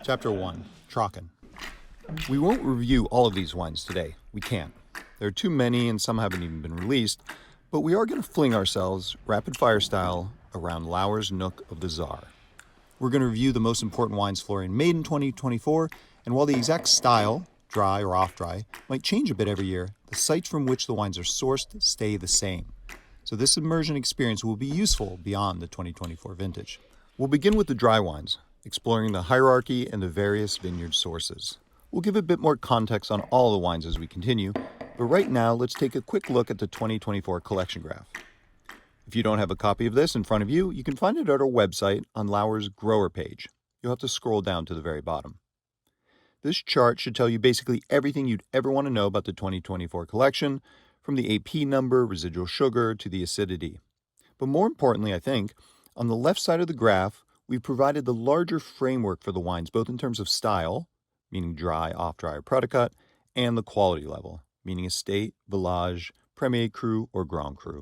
Chapter 1, Trocken. We won't review all of these wines today. We can't. There are too many and some haven't even been released, but we are going to fling ourselves, rapid-fire style, around Lauer's Nook of the Czar. We're going to review the most important wines Florian made in 2024, and while the exact style, dry or off-dry, might change a bit every year, the sites from which the wines are sourced stay the same. So this immersion experience will be useful beyond the 2024 vintage. We'll begin with the dry wines, exploring the hierarchy and the various vineyard sources. We'll give a bit more context on all the wines as we continue, but right now let's take a quick look at the 2024 collection graph. If you don't have a copy of this in front of you, you can find it at our website on Lauer's grower page. You'll have to scroll down to the very bottom. This chart should tell you basically everything you'd ever want to know about the 2024 collection, from the AP number, residual sugar, to the acidity. But more importantly, I think, on the left side of the graph, we've provided the larger framework for the wines, both in terms of style, meaning dry, off-dry, or Prat-a-Cut, and the quality level, meaning estate, village, premier cru, or grand cru.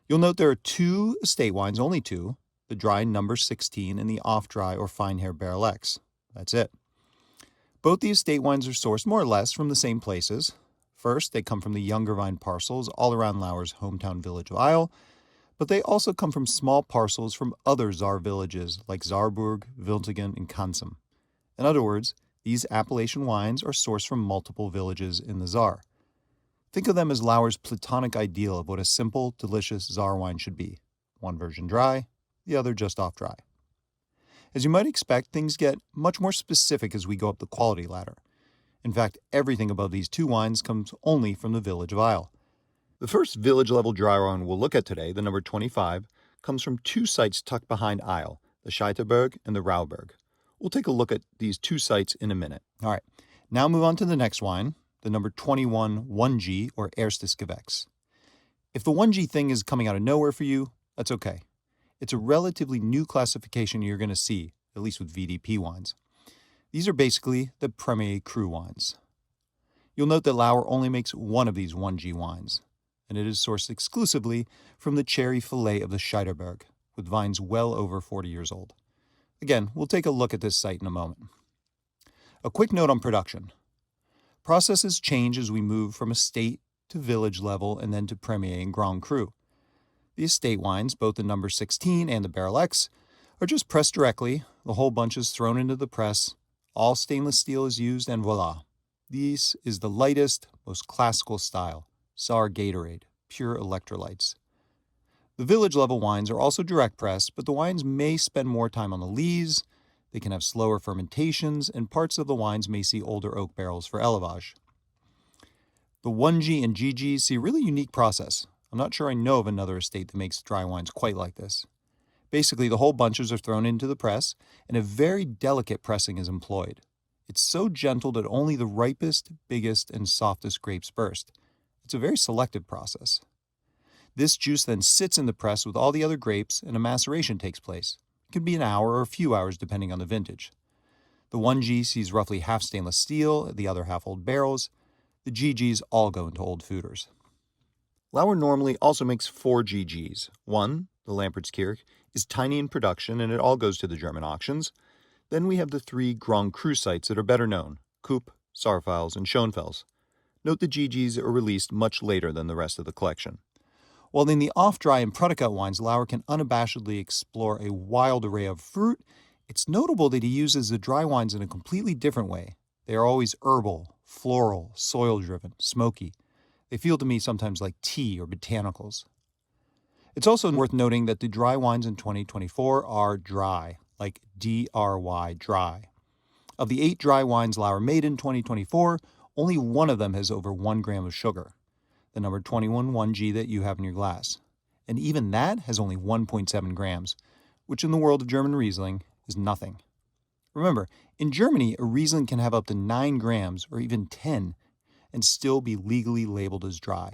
You'll note there are two estate wines, only two, the dry number 16 and the off-dry or fine hair Barrel X. That's it. Both the estate wines are sourced more or less from the same places. First, they come from the younger vine parcels all around Lauer's hometown village of Isle, but they also come from small parcels from other Czar villages like Saarburg, Wiltingen, and Kansum. In other words, these appellation wines are sourced from multiple villages in the Czar. Think of them as Lauer's platonic ideal of what a simple, delicious Czar wine should be. One version dry, the other just off-dry. As you might expect, things get much more specific as we go up the quality ladder. In fact, everything above these two wines comes only from the village of Isle. The first village-level dry wine we'll look at today, the number 25, comes from two sites tucked behind Isle, the Scheiterberg and the Rauberg. We'll take a look at these two sites in a minute. All right, now move on to the next wine, the number 21 1G, or Erstes Gewächs. If the 1G thing is coming out of nowhere for you, that's okay. It's a relatively new classification you're going to see, at least with VDP wines. These are basically the premier cru wines. You'll note that Lauer only makes one of these 1G wines, and it is sourced exclusively from the cherry fillet of the Scheiterberg, with vines well over 40 years old. Again, we'll take a look at this site in a moment. A quick note on production. Processes change as we move from estate to village level and then to premier and grand cru. The estate wines, both the number 16 and the Barrel X, are just pressed directly, the whole bunch is thrown into the press, all stainless steel is used, and voila. This is the lightest, most classical style, Czar Gatorade, pure electrolytes. The village-level wines are also direct press, but the wines may spend more time on the lees, they can have slower fermentations, and parts of the wines may see older oak barrels for élevage. The 1G and GGs see a really unique process. I'm not sure I know of another estate that makes dry wines quite like this. Basically, the whole bunches are thrown into the press, and a very delicate pressing is employed. It's so gentle that only the ripest, biggest, and softest grapes burst. It's a very selective process. This juice then sits in the press with all the other grapes, and a maceration takes place. It can be an hour or a few hours depending on the vintage. The 1G sees roughly half stainless steel, the other half old barrels. The GGs all go into old foeders. Lauer normally also makes 4 GGs. One, the Lampertskirch, is tiny in production and it all goes to the German auctions. Then we have the 3 Grand Cru sites that are better known, Koop, Saarpfalz, and Schoenfels. Note the GGs are released much later than the rest of the collection. While in the off-dry and Prat-a-Cut wines, Lauer can unabashedly explore a wild array of fruit, it's notable that he uses the dry wines in a completely different way. They are always herbal, floral, soil-driven, smoky. They feel to me sometimes like tea or botanicals. It's also worth noting that the dry wines in 2024 are dry, like D-R-Y, dry. Of the 8 dry wines Lauer made in 2024, only one of them has over 1 gram of sugar, the number 21 1G that you have in your glass. And even that has only 1.7 grams, which in the world of German Riesling is nothing. Remember, in Germany, a Riesling can have up to 9 grams or even 10 and still be legally labeled as dry.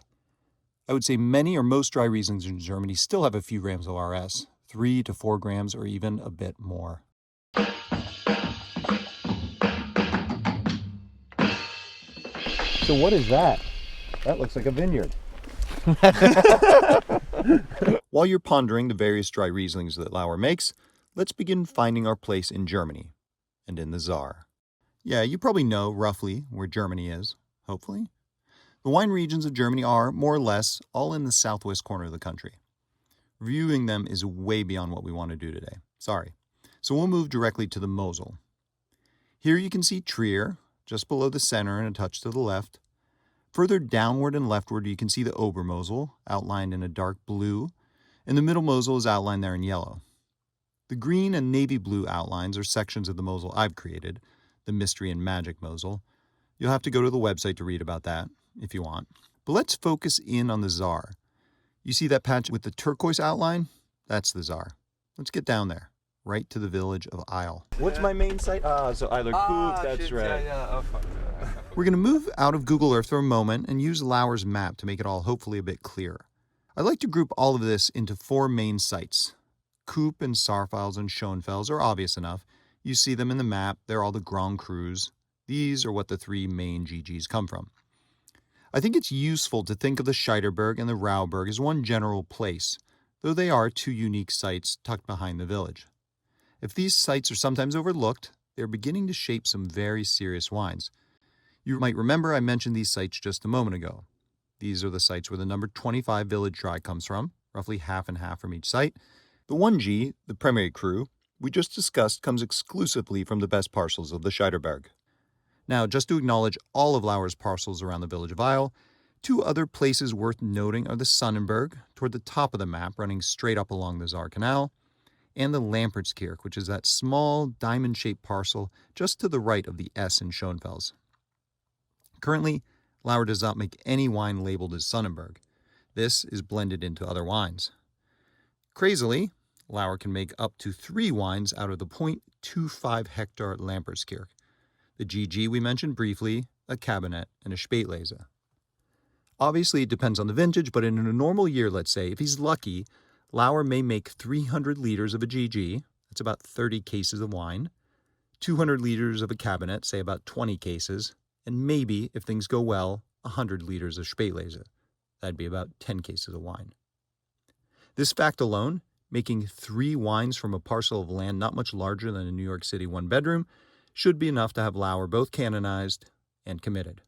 I would say many or most dry Rieslings in Germany still have a few grams of RS, 3 to 4 grams or even a bit more. So what is that? That looks like a vineyard. While you're pondering the various dry Rieslings that Lauer makes, let's begin finding our place in Germany and in the Czar. Yeah, you probably know roughly where Germany is, hopefully. The wine regions of Germany are, more or less, all in the southwest corner of the country. Reviewing them is way beyond what we want to do today. Sorry. So we'll move directly to the Mosel. Here you can see Trier, just below the center and a touch to the left. Further downward and leftward, you can see the Obermosel, outlined in a dark blue, and the Middle Mosel is outlined there in yellow. The green and navy blue outlines are sections of the Mosel I've created, the Mystery and Magic Mosel. You'll have to go to the website to read about that, if you want. But let's focus in on the Saar. You see that patch with the turquoise outline? That's the Saar. Let's get down there, right to the village of Isle. What's my main site? So Eiler Coupe, that's shit, right. Yeah. Oh, fuck. We're going to move out of Google Earth for a moment and use Lauer's map to make it all hopefully a bit clearer. I like to group all of this into 4 main sites. Coupe and Saarfels and Schoenfels are obvious enough. You see them in the map, they're all the Grand Crus. These are what the 3 main GGs come from. I think it's useful to think of the Scheiderberg and the Rauberg as one general place, though they are 2 unique sites tucked behind the village. If these sites are sometimes overlooked, they're beginning to shape some very serious wines. You might remember I mentioned these sites just a moment ago. These are the sites where the number 25 village rye comes from, roughly half and half from each site. The 1G, the Premier Cru, we just discussed comes exclusively from the best parcels of the Scheiderberg. Now, just to acknowledge all of Lauer's parcels around the village of Isle, 2 other places worth noting are the Sonnenberg, toward the top of the map, running straight up along the Saar Canal, and the Lampertskirch, which is that small, diamond-shaped parcel just to the right of the S in Schoenfels. Currently, Lauer does not make any wine labeled as Sonnenberg. This is blended into other wines. Crazily, Lauer can make up to 3 wines out of the 0.25 hectare Lampertskirch. The GG we mentioned briefly, a Cabernet, and a Spätlese. Obviously, it depends on the vintage, but in a normal year, let's say, if he's lucky, Lauer may make 300 liters of a GG, that's about 30 cases of wine, 200 liters of a Cabernet, say about 20 cases, and maybe, if things go well, 100 liters of Spätlese. That'd be about 10 cases of wine. This fact alone, making 3 wines from a parcel of land not much larger than a New York City 1-bedroom, should be enough to have Lauer both canonized and committed.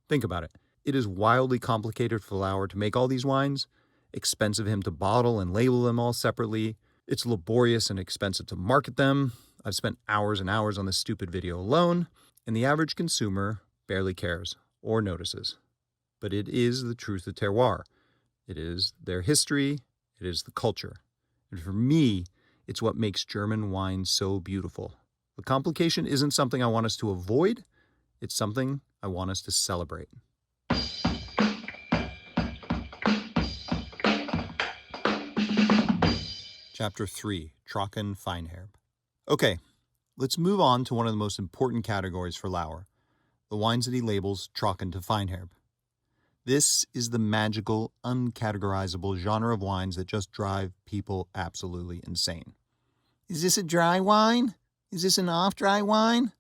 Think about it. It is wildly complicated for Lauer to make all these wines, expensive of him to bottle and label them all separately. It's laborious and expensive to market them. I've spent hours and hours on this stupid video alone, and the average consumer barely cares or notices. But it is the truth of terroir. It is their history. It is the culture. And for me, it's what makes German wine so beautiful. The complication isn't something I want us to avoid. It's something I want us to celebrate. Chapter 3, Trocken Feinherb. Okay, let's move on to one of the most important categories for Lauer, the wines that he labels Trocken to Feinherb. This is the magical, uncategorizable genre of wines that just drive people absolutely insane. Is this a dry wine? Is this an off-dry wine?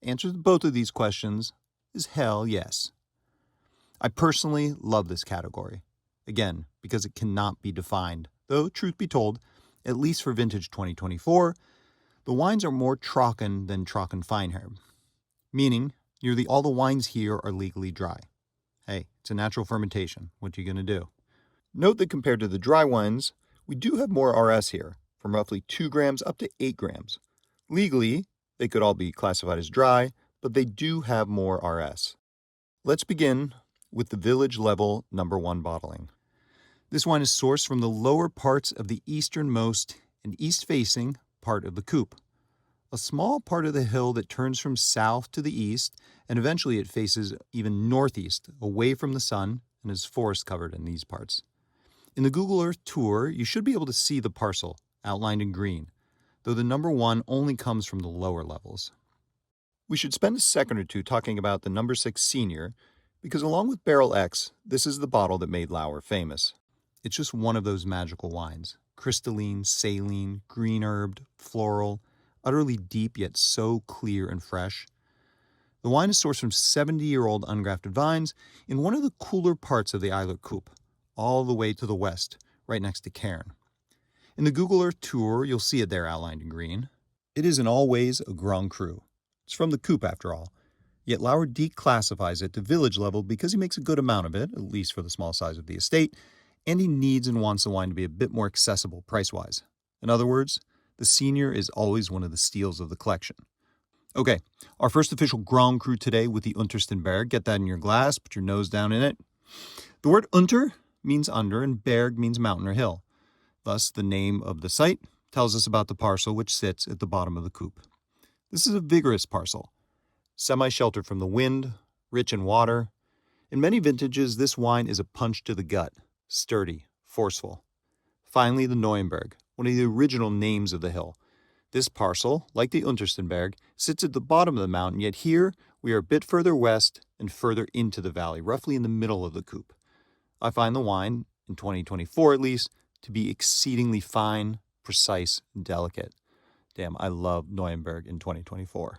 Answer to both of these questions is hell yes. I personally love this category. Again, because it cannot be defined. Though, truth be told, at least for vintage 2024, the wines are more Trocken than Trocken Feinherb. Meaning, nearly all the wines here are legally dry. Hey, it's a natural fermentation. What are you going to do? Note that compared to the dry wines, we do have more RS here, from roughly 2 grams up to 8 grams. Legally, they could all be classified as dry, but they do have more RS. Let's begin with the village level number 1 bottling. This wine is sourced from the lower parts of the easternmost and east-facing part of the Coupe, a small part of the hill that turns from south to the east, and eventually it faces even northeast, away from the sun, and is forest-covered in these parts. In the Google Earth tour, you should be able to see the parcel, outlined in green, though the number 1 only comes from the lower levels. We should spend a second or two talking about the number 6 Senior, because along with Barrel X, this is the bottle that made Lauer famous. It's just one of those magical wines. Crystalline, saline, green-herbed, floral, utterly deep yet so clear and fresh. The wine is sourced from 70-year-old ungrafted vines in one of the cooler parts of the Eiler Coupe, all the way to the west, right next to Cairn. In the Google Earth tour, you'll see it there outlined in green. It is in all ways a Grand Cru. It's from the coupe after all. Yet Lauer declassifies it to village level because he makes a good amount of it, at least for the small size of the estate, and he needs and wants the wine to be a bit more accessible price-wise. In other words, the senior is always one of the steals of the collection. Okay, our first official Grand Cru today with the Unterstenberg. Get that in your glass, put your nose down in it. The word Unter means under and Berg means mountain or hill. Thus, the name of the site tells us about the parcel which sits at the bottom of the coupe. This is a vigorous parcel, semi-sheltered from the wind, rich in water. In many vintages, this wine is a punch to the gut, sturdy, forceful. Finally, the Neuenberg, one of the original names of the hill. This parcel, like the Unterstenberg, sits at the bottom of the mountain, yet here we are a bit further west and further into the valley, roughly in the middle of the coupe. I find the wine, in 2024 at least, to be exceedingly fine, precise, and delicate. Damn, I love Neuenberg in 2024.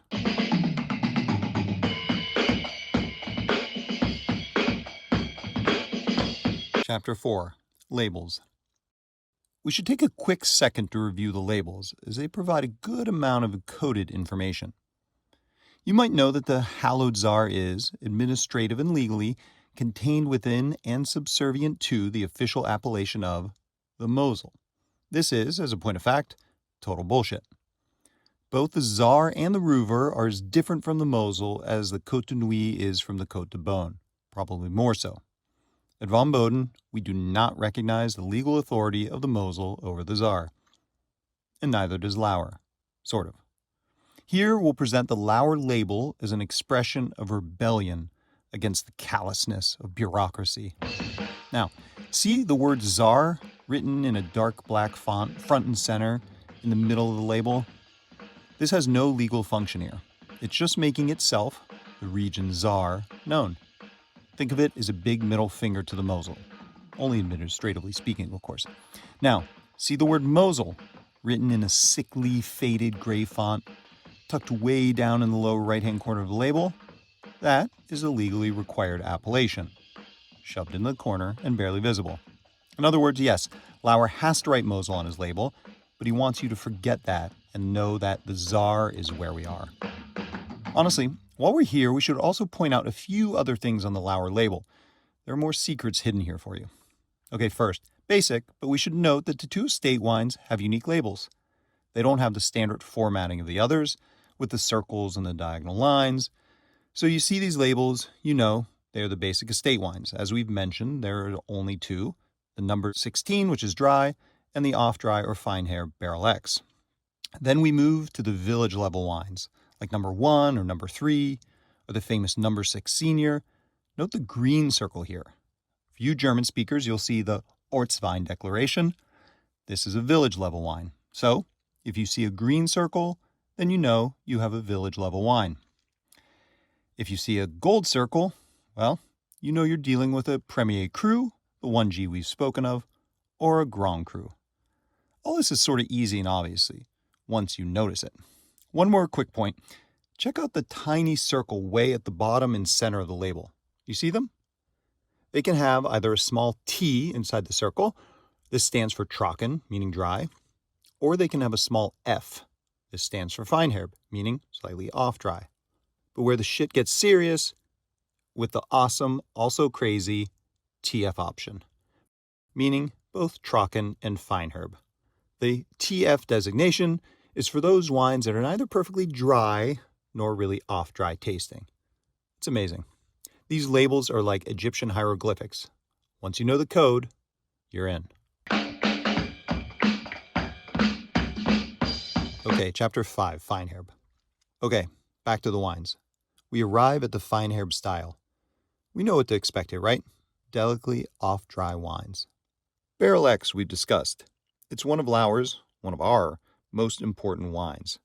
Chapter 4. Labels. We should take a quick second to review the labels, as they provide a good amount of coded information. You might know that the hallowed Czar is, administrative and legally, contained within and subservient to the official appellation of the Mosel. This is, as a point of fact, total bullshit. Both the Czar and the Ruwer are as different from the Mosel as the Côte de Nuit is from the Côte de Beaune, probably more so. At Von Boden, we do not recognize the legal authority of the Mosel over the Czar. And neither does Lauer. Sort of. Here we'll present the Lauer label as an expression of rebellion against the callousness of bureaucracy. Now, see the word Czar written in a dark black font front and center in the middle of the label? This has no legal function here. It's just making itself, the region Czar, known. Think of it as a big middle finger to the Mosel. Only administratively speaking, of course. Now, see the word Mosel, written in a sickly, faded gray font, tucked way down in the lower right-hand corner of the label? That is a legally required appellation, shoved in the corner and barely visible. In other words, yes, Lauer has to write Mosel on his label, but he wants you to forget that and know that the Czar is where we are. Honestly, while we're here, we should also point out a few other things on the Lauer label. There are more secrets hidden here for you. Okay, first, basic, but we should note that the two estate wines have unique labels. They don't have the standard formatting of the others, with the circles and the diagonal lines. So you see these labels, you know they are the basic estate wines. As we've mentioned, there are only two, the number 16, which is dry, and the off-dry or Feinherb Barrel X. Then we move to the village level wines, like number 1 or number 3, or the famous number 6 senior. Note the green circle here. For you German speakers, you'll see the Ortswein declaration. This is a village level wine. So, if you see a green circle, then you know you have a village level wine. If you see a gold circle, well, you know you're dealing with a Premier Cru, the 1G we've spoken of, or a Grand Cru. All this is sort of easy and obviously, once you notice it. One more quick point. Check out the tiny circle way at the bottom and center of the label. You see them? They can have either a small T inside the circle. This stands for Trocken, meaning dry. Or they can have a small F. This stands for Feinherb, meaning slightly off-dry. But where the shit gets serious, with the awesome, also crazy, TF option, meaning both Trocken and Feinherb. The TF designation is for those wines that are neither perfectly dry nor really off-dry tasting. It's amazing. These labels are like Egyptian hieroglyphics. Once you know the code, you're in. Okay, chapter 5, Feinherb. Okay, back to the wines. We arrive at the Feinherb style. We know what to expect here, right? Delicately off-dry wines. Barrel X we've discussed. It's one of our most important wines.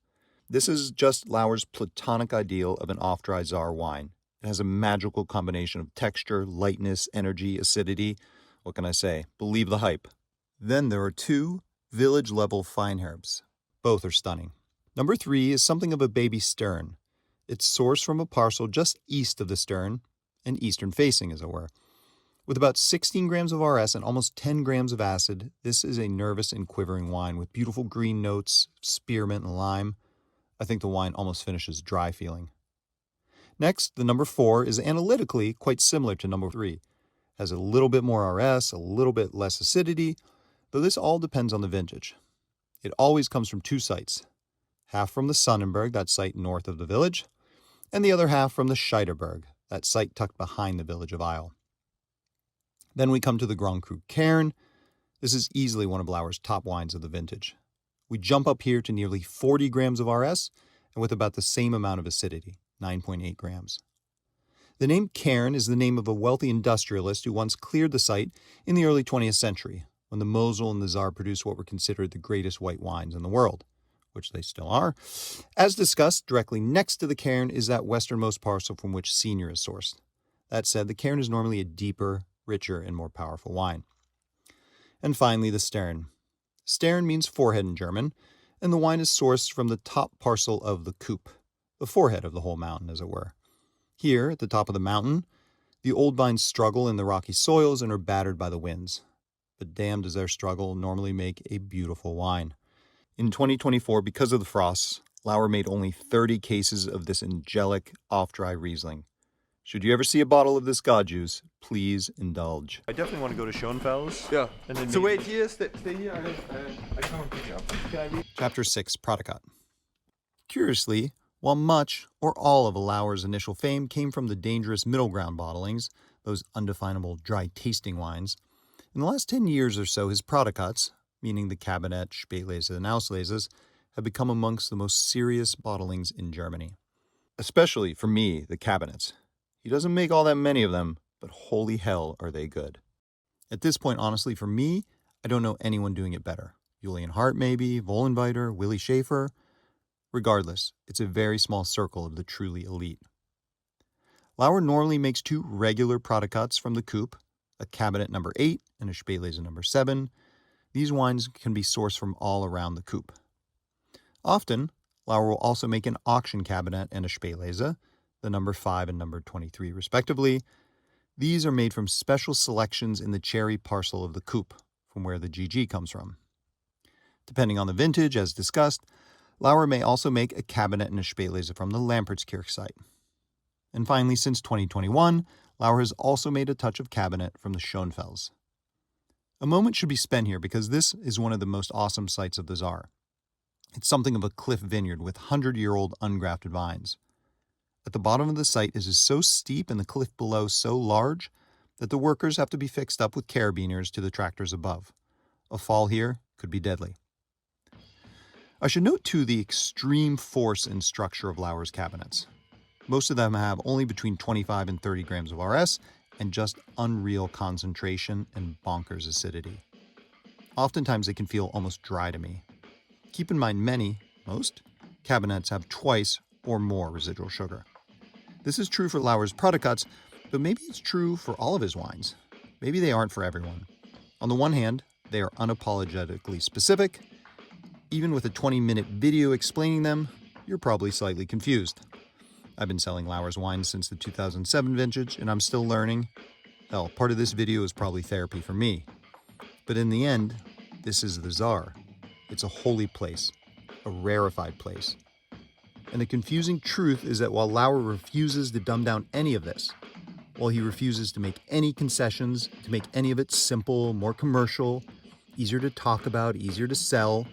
This is just Lauer's platonic ideal of an off-dry Czar wine. It has a magical combination of texture, lightness, energy, acidity. What can I say? Believe the hype. Then there are two village-level Feinherbs. Both are stunning. Number 3 is something of a baby stern. It's sourced from a parcel just east of the stern, and eastern facing, as it were. With about 16 grams of RS and almost 10 grams of acid, this is a nervous and quivering wine with beautiful green notes, spearmint and lime. I think the wine almost finishes dry feeling. Next, the number 4 is analytically quite similar to number 3. Has a little bit more RS, a little bit less acidity, though this all depends on the vintage. It always comes from 2 sites. Half from the Sonnenberg, that site north of the village, and the other half from the Scheiderberg, that site tucked behind the village of Isle. Then we come to the Grand Cru Cairn. This is easily one of Lauer's top wines of the vintage. We jump up here to nearly 40 grams of RS and with about the same amount of acidity, 9.8 grams. The name Cairn is the name of a wealthy industrialist who once cleared the site in the early 20th century, when the Mosel and the Saar produced what were considered the greatest white wines in the world, which they still are. As discussed, directly next to the Cairn is that westernmost parcel from which Senior is sourced. That said, the Cairn is normally a deeper, richer, and more powerful wine. And finally, the Stern. Stern means forehead in German, and the wine is sourced from the top parcel of the Coupe, the forehead of the whole mountain, as it were. Here, at the top of the mountain, the old vines struggle in the rocky soils and are battered by the winds. But damn does their struggle normally make a beautiful wine. In 2024, because of the frosts, Lauer made only 30 cases of this angelic off-dry Riesling. Should you ever see a bottle of this god juice, please indulge. I definitely want to go to Schönfels. Yeah. And then So wait here, stay here. I can't pick up. Can I read? Chapter 6, Prodicot. Curiously, while much or all of Lauer's initial fame came from the dangerous middle ground bottlings, those undefinable dry tasting wines, in the last 10 years or so his Prodicots, meaning the Cabernet, Spätlese, and Ausleses, have become amongst the most serious bottlings in Germany. Especially, for me, the Cabinets. He doesn't make all that many of them, but holy hell are they good. At this point, honestly, for me, I don't know anyone doing it better. Julian Hart maybe, Vollenweiter, Willi Schaefer. Regardless, it's a very small circle of the truly elite. Lauer normally makes 2 regular Prodicots from the Coupe, a Cabinet number 8 and a Spätlese number 7. These wines can be sourced from all around the Coupe. Often, Lauer will also make an auction Cabinet and a Spätlese, the number 5 and number 23 respectively. These are made from special selections in the cherry parcel of the Coupe, from where the GG comes from. Depending on the vintage, as discussed, Lauer may also make a Cabinet and a Spätlese from the Lampertskirch site. And finally, since 2021, Lauer has also made a touch of Cabinet from the Schönfels. A moment should be spent here because this is one of the most awesome sites of the Saar. It's something of a cliff vineyard with 100-year-old ungrafted vines. At the bottom of the site is so steep and the cliff below so large that the workers have to be fixed up with carabiners to the tractors above. A fall here could be deadly. I should note too the extreme force and structure of Lauer's cabinets. Most of them have only between 25 and 30 grams of RS and just unreal concentration and bonkers acidity. Oftentimes they can feel almost dry to me. Keep in mind most, cabinets have twice or more residual sugar. This is true for Lauer's Prodicots, but maybe it's true for all of his wines. Maybe they aren't for everyone. On the one hand, they are unapologetically specific. Even with a 20-minute video explaining them, you're probably slightly confused. I've been selling Lauer's wines since the 2007 vintage, and I'm still learning. Hell, part of this video is probably therapy for me. But in the end, this is the Saar. It's a holy place, a rarefied place. And the confusing truth is that while Lauer refuses to dumb down any of this, while he refuses to make any concessions, to make any of it simple, more commercial, easier to talk about, easier to sell,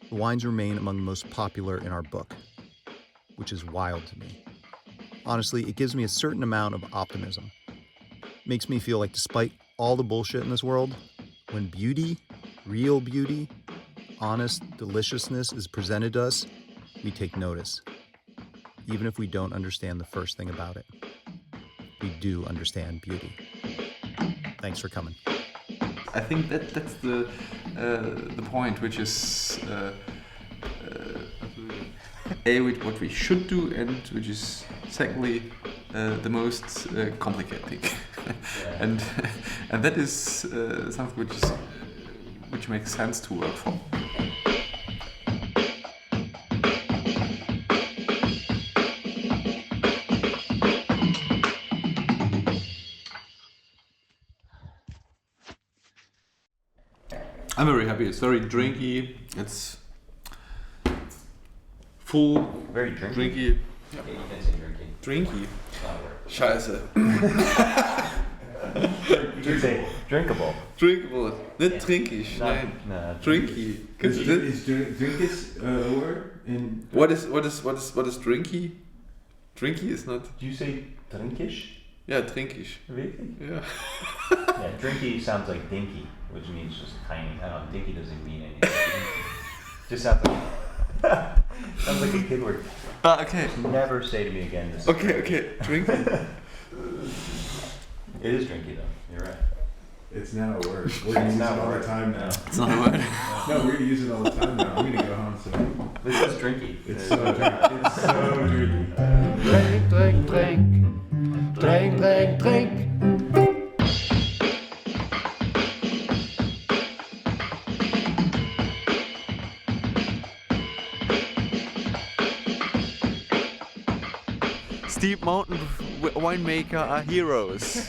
the wines remain among the most popular in our book, which is wild to me. Honestly, it gives me a certain amount of optimism. It makes me feel like despite all the bullshit in this world, when beauty, real beauty, honest deliciousness is presented to us, we take notice. Even if we don't understand the first thing about it, we do understand beauty. Thanks for coming. I think that's the point, which is what we should do, and which is secondly the most complicating, and that is something which makes sense to work for. I'm very happy. It's very drinky. It's full, Very drinky. drinky. Yeah, you can say drinky. Drinky. Not a word. Scheiße. You can say drinkable. Drinkable. Nicht Yeah. trinkisch. Not- Nein. no, Drinky. Is drink is a word in? What is drinky? Drinky is not. Do you say drinkish? Yeah, trinkisch. Really? Yeah. Yeah, drinky sounds like dinky, which means just tiny. I don't know, dinky doesn't mean anything. Just sounds like a kid word. Okay. Never say to me again this. Okay. Drinky. It is drinky though. You're right. It's now a word. We're gonna use it now a all word. the time now. It's not a word. No, we're gonna use it all the time now. I'm gonna go home soon. This is drinky. It's so drinky. It's so drinky. Drink, drink, drink. Drink, drink, drink. Steep mountain winemaker are heroes.